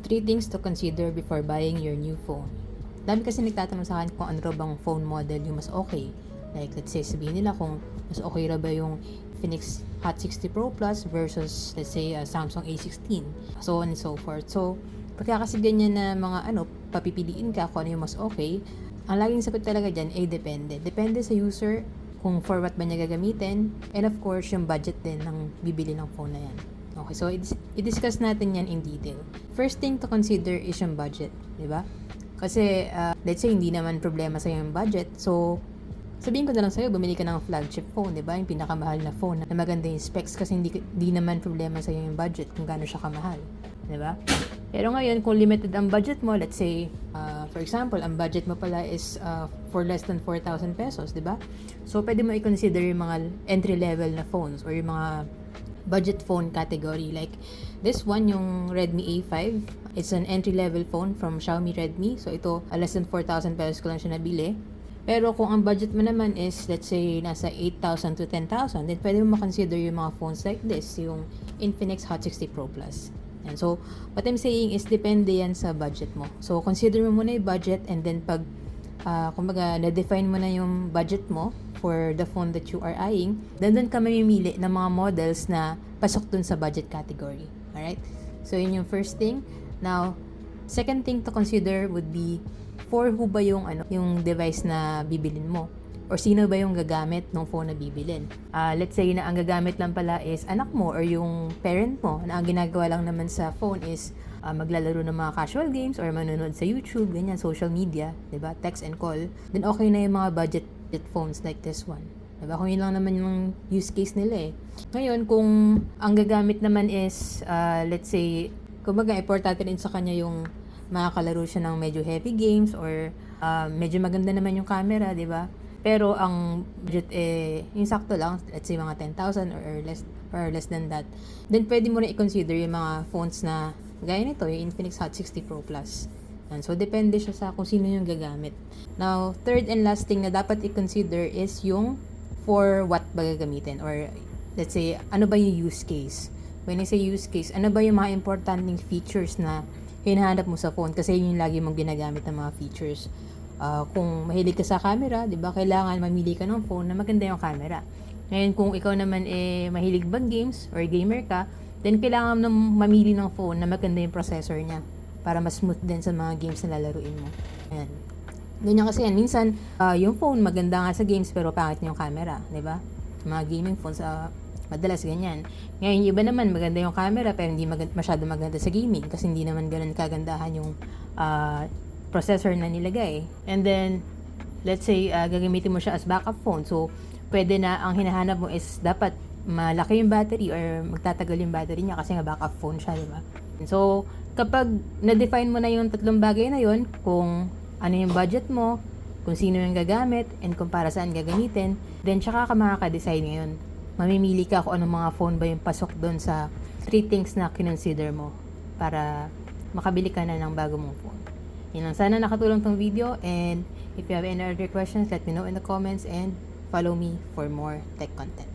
Three things to consider before buying your new phone. Dami kasi nagtatanong sa akin kung ano raw bang phone model yung mas okay. Like, let's say, sabihin nila kung mas okay ra ba yung Infinix Hot 60 Pro Plus versus, let's say, Samsung A16. So on and so forth. So, pagka kasi ganyan na mga papipiliin ka kung ano yung mas okay, ang laging sagot talaga dyan ay depende. Depende sa user kung for what ba niya gagamitin, and of course, yung budget din ng bibili ng phone na yan. Okay, so i-discuss natin yan in detail. First thing to consider is yung budget, di ba? Kasi, let's say, hindi naman problema sa'yo yung budget. So, sabihin ko na lang sa'yo, bumili ka ng flagship phone, di ba? Yung pinakamahal na phone na maganda yung specs kasi hindi naman problema sa'yo yung budget kung gaano siya kamahal, di ba? Pero ngayon, kung limited ang budget mo, let's say, for example, ang budget mo pala is for less than 4,000 pesos, di ba? So, pwede mo i-consider yung mga entry-level na phones or yung mga budget phone category. Like, this one, yung Redmi A5. It's an entry-level phone from Xiaomi Redmi. So, ito, less than 4,000 pesos ko lang siya nabili. Pero kung ang budget mo naman is, let's say, nasa 8,000 to 10,000, then pwede mo makonsider yung mga phones like this, yung Infinix Hot 60 Pro Plus. And so, what I'm saying is, depende yan sa budget mo. So, consider mo muna yung budget, and then pag, kumbaga, na-define mo na yung budget mo for the phone that you are eyeing, then doon ka mamimili ng mga models na pasok dun sa budget category. Alright? So, yun yung first thing. Now, second thing to consider would be for who ba yung device na bibilin mo, or sino ba yung gagamit ng phone na bibilin. Let's say na ang gagamit lang pala is anak mo or yung parent mo, na ang ginagawa lang naman sa phone is maglalaro ng mga casual games or manonood sa YouTube, ganyan, social media, 'di ba? Text and call. Then okay na yung mga budget phones like this one. 'Di ba? Kung yun lang naman yung use case nila eh. Ngayon, kung ang gagamit naman is let's say, kumbaga importante rin sa kanya yung makakalaro siya ng medyo heavy games or medyo maganda naman yung camera, 'di ba? Pero ang budget yung sakto lang, let's say mga 10,000 or less than that. Then pwede mo rin i-consider yung mga phones na gaya nito, yung Infinix Hot 60 Pro Plus. And so depende siya sa kung sino yung gagamit. Now, third and last thing na dapat i-consider is yung for what ba gagamitin, or let's say, ano ba yung use case? When I say use case, ano ba yung mga importanteng features na hinahanap mo sa phone, kasi yun yung lagi mong ginagamit ng mga features. Kung mahilig ka sa camera, 'di ba? Kailangan mamili ka ng phone na maganda yung camera. Ngayon, kung ikaw naman mahilig bang games or gamer ka, then kailangan mo mamili ng phone na maganda yung processor niya para mas smooth din sa mga games na lalaruin mo. Ayan. Ganyan kasi yan. Minsan, yung phone maganda nga sa games pero pangit yung camera, 'di ba? Mga gaming phones, madalas ganyan. Ngayon, yung iba naman maganda yung camera pero hindi masyado maganda sa gaming kasi hindi naman ganun kagandahan yung processor na nilagay. And then, let's say, gagamitin mo siya as backup phone. So, pwede na ang hinahanap mo is dapat malaki yung battery or magtatagal yung battery niya kasi nga backup phone siya, di ba? So, kapag na-define mo na yung tatlong bagay na yun, kung ano yung budget mo, kung sino yung gagamit, and kung para saan gagamitin, then tsaka ka makaka-decide ngayon. Mamimili ka kung anong mga phone ba yung pasok doon sa 3 things na kinonsider mo para makabili ka na ng bago mong phone. Yun lang. Sana nakatulong tong video, and if you have any other questions, let me know in the comments and follow me for more tech content.